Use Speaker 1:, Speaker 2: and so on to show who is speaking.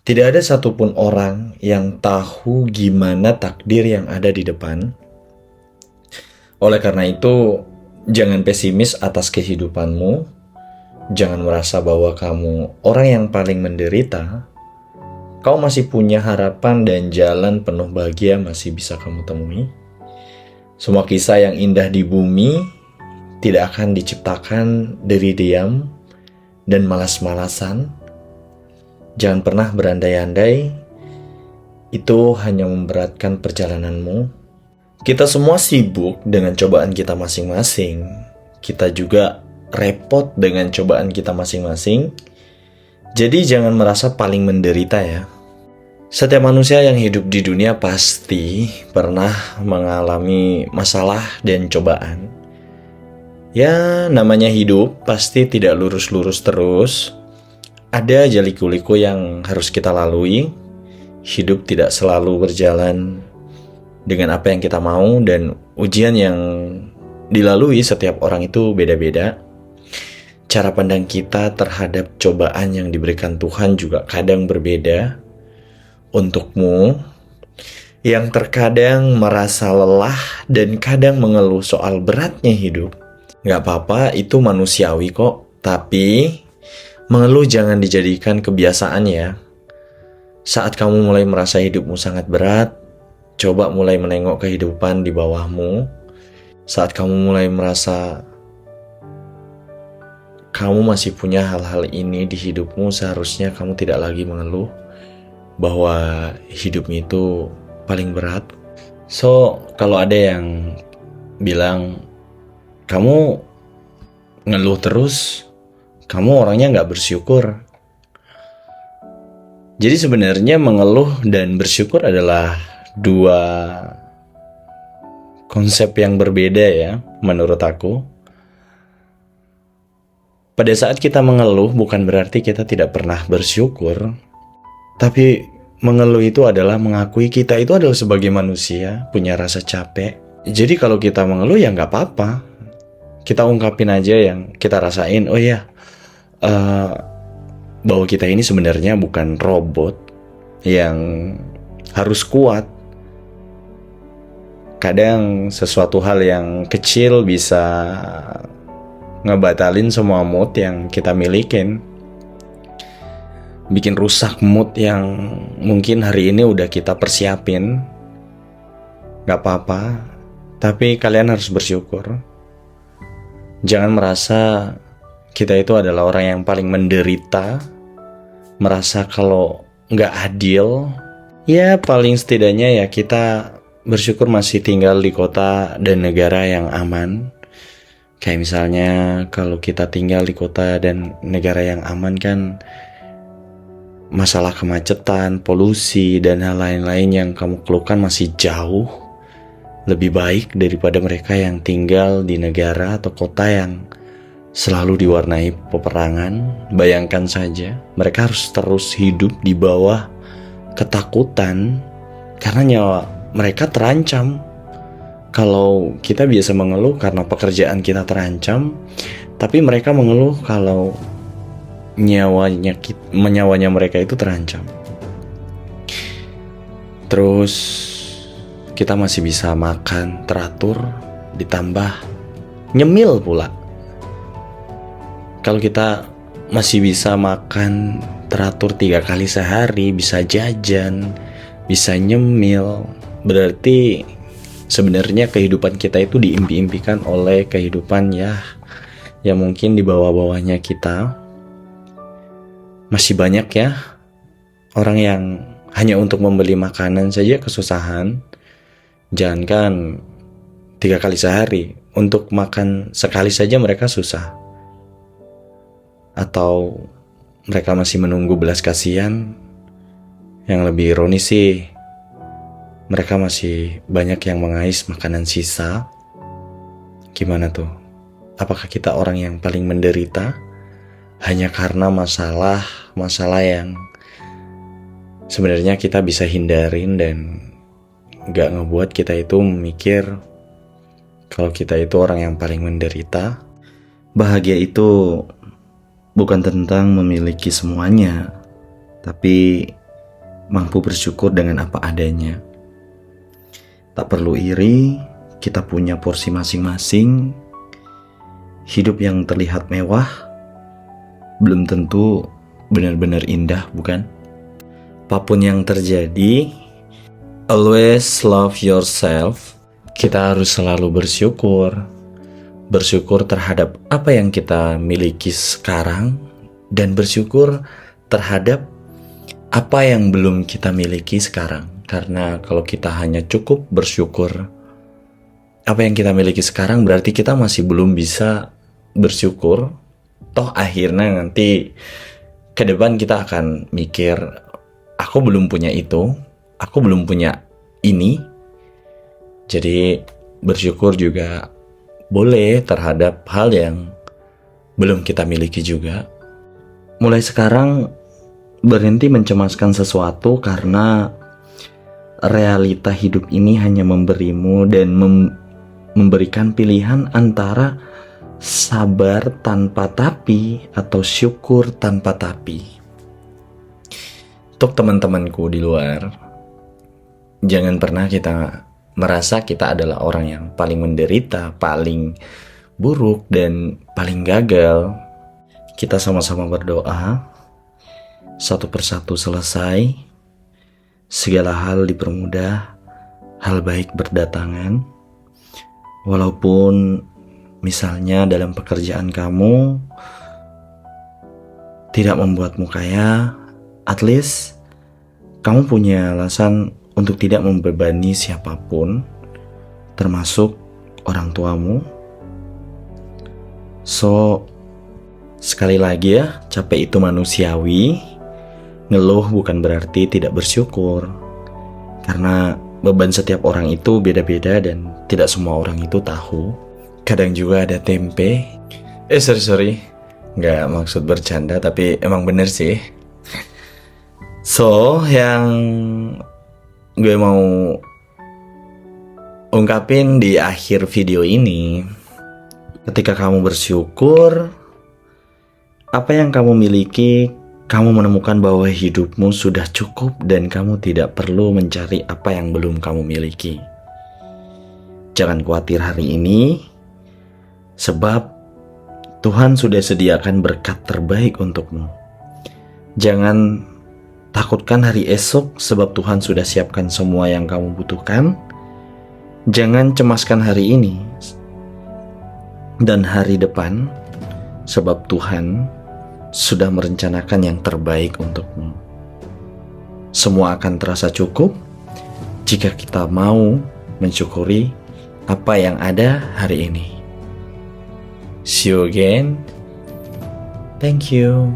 Speaker 1: Tidak ada satupun orang yang tahu gimana takdir yang ada di depan. Oleh karena itu, jangan pesimis atas kehidupanmu. Jangan merasa bahwa kamu orang yang paling menderita. Kau masih punya harapan dan jalan penuh bahagia masih bisa kamu temui. Semua kisah yang indah di bumi tidak akan diciptakan dari diam dan malas-malasan. Jangan pernah berandai-andai, itu hanya memberatkan perjalananmu. Kita semua sibuk dengan cobaan kita masing-masing. Kita juga repot dengan cobaan kita masing-masing. Jadi jangan merasa paling menderita ya. Setiap manusia yang hidup di dunia pasti pernah mengalami masalah dan cobaan. Ya, namanya hidup pasti tidak lurus-lurus terus. Ada aja liku-liku yang harus kita lalui. Hidup tidak selalu berjalan dengan apa yang kita mau, dan ujian yang dilalui setiap orang itu beda-beda. Cara pandang kita terhadap cobaan yang diberikan Tuhan juga kadang berbeda. Untukmu yang terkadang merasa lelah dan kadang mengeluh soal beratnya hidup, gak apa-apa, itu manusiawi kok. Tapi mengeluh jangan dijadikan kebiasaan ya. Saat kamu mulai merasa hidupmu sangat berat, coba mulai menengok kehidupan di bawahmu. Saat kamu mulai merasa kamu masih punya hal-hal ini di hidupmu, seharusnya kamu tidak lagi mengeluh bahwa hidupmu itu paling berat. So, kalau ada yang bilang kamu ngeluh terus, kamu orangnya gak bersyukur. Jadi sebenarnya mengeluh dan bersyukur adalah dua konsep yang berbeda ya, menurut aku. Pada saat kita mengeluh bukan berarti kita tidak pernah bersyukur. Tapi mengeluh itu adalah mengakui kita itu adalah sebagai manusia, punya rasa capek. Jadi kalau kita mengeluh ya gak apa-apa. Kita ungkapin aja yang kita rasain. Oh ya, bahwa kita ini sebenarnya bukan robot yang harus kuat. Kadang sesuatu hal yang kecil bisa ngebatalin semua mood yang kita milikin. Bikin rusak mood yang mungkin hari ini udah kita persiapin. Gak apa-apa, tapi kalian harus bersyukur. Jangan merasa kita itu adalah orang yang paling menderita, merasa kalau gak adil. Ya paling setidaknya ya kita bersyukur masih tinggal di kota dan negara yang aman. Kayak misalnya kalau kita tinggal di kota dan negara yang aman kan, masalah kemacetan, polusi, dan hal lain-lain yang kamu keluhkan masih jauh lebih baik daripada mereka yang tinggal di negara atau kota yang selalu diwarnai peperangan. Bayangkan saja, mereka harus terus hidup di bawah ketakutan karena nyawa mereka terancam. Kalau kita biasa mengeluh karena pekerjaan kita terancam, tapi mereka mengeluh kalau nyawanya mereka itu terancam. Terus kita masih bisa makan teratur, ditambah nyemil pula. Kalau kita masih bisa makan teratur 3 kali sehari, bisa jajan, bisa nyemil, berarti sebenarnya kehidupan kita itu diimpi-impikan oleh kehidupan ya yang mungkin di bawah-bawahnya kita. Masih banyak ya orang yang hanya untuk membeli makanan saja kesusahan. Jangankan 3 kali sehari, untuk makan sekali saja mereka susah. Atau mereka masih menunggu belas kasihan. Yang lebih ironis sih, mereka masih banyak yang mengais makanan sisa. Gimana tuh? Apakah kita orang yang paling menderita hanya karena masalah yang sebenarnya kita bisa hindarin dan gak ngebuat kita itu memikir kalau kita itu orang yang paling menderita? Bahagia itu bukan tentang memiliki semuanya, tapi mampu bersyukur dengan apa adanya. Tak perlu iri, kita punya porsi masing-masing. Hidup yang terlihat mewah belum tentu benar-benar indah, bukan? Apapun yang terjadi, always love yourself. Kita harus selalu bersyukur. Bersyukur terhadap apa yang kita miliki sekarang, dan bersyukur terhadap apa yang belum kita miliki sekarang. Karena kalau kita hanya cukup bersyukur apa yang kita miliki sekarang, berarti kita masih belum bisa bersyukur. Toh akhirnya nanti ke depan kita akan mikir, aku belum punya itu, aku belum punya ini. Jadi bersyukur juga boleh terhadap hal yang belum kita miliki juga. Mulai sekarang berhenti mencemaskan sesuatu, karena realita hidup ini hanya memberimu dan memberikan pilihan antara sabar tanpa tapi atau syukur tanpa tapi. Untuk teman-temanku di luar, jangan pernah kita merasa kita adalah orang yang paling menderita, paling buruk, dan paling gagal. Kita sama-sama berdoa, satu persatu selesai, segala hal dipermudah, hal baik berdatangan. Walaupun misalnya dalam pekerjaan kamu tidak membuatmu kaya, at least kamu punya alasan untuk tidak membebani siapapun, termasuk orang tuamu. So, sekali lagi ya, capek itu manusiawi. Ngeluh bukan berarti tidak bersyukur, karena beban setiap orang itu beda-beda dan tidak semua orang itu tahu. Kadang juga ada tempe. Sorry, nggak maksud bercanda, tapi emang bener sih. So, yang gue mau ungkapin di akhir video ini, ketika kamu bersyukur apa yang kamu miliki, kamu menemukan bahwa hidupmu sudah cukup dan kamu tidak perlu mencari apa yang belum kamu miliki. Jangan khawatir hari ini, sebab Tuhan sudah sediakan berkat terbaik untukmu. Jangan takutkan hari esok, sebab Tuhan sudah siapkan semua yang kamu butuhkan. Jangan cemaskan hari ini dan hari depan, sebab Tuhan sudah merencanakan yang terbaik untukmu. Semua akan terasa cukup jika kita mau mensyukuri apa yang ada hari ini. See you again. Thank you.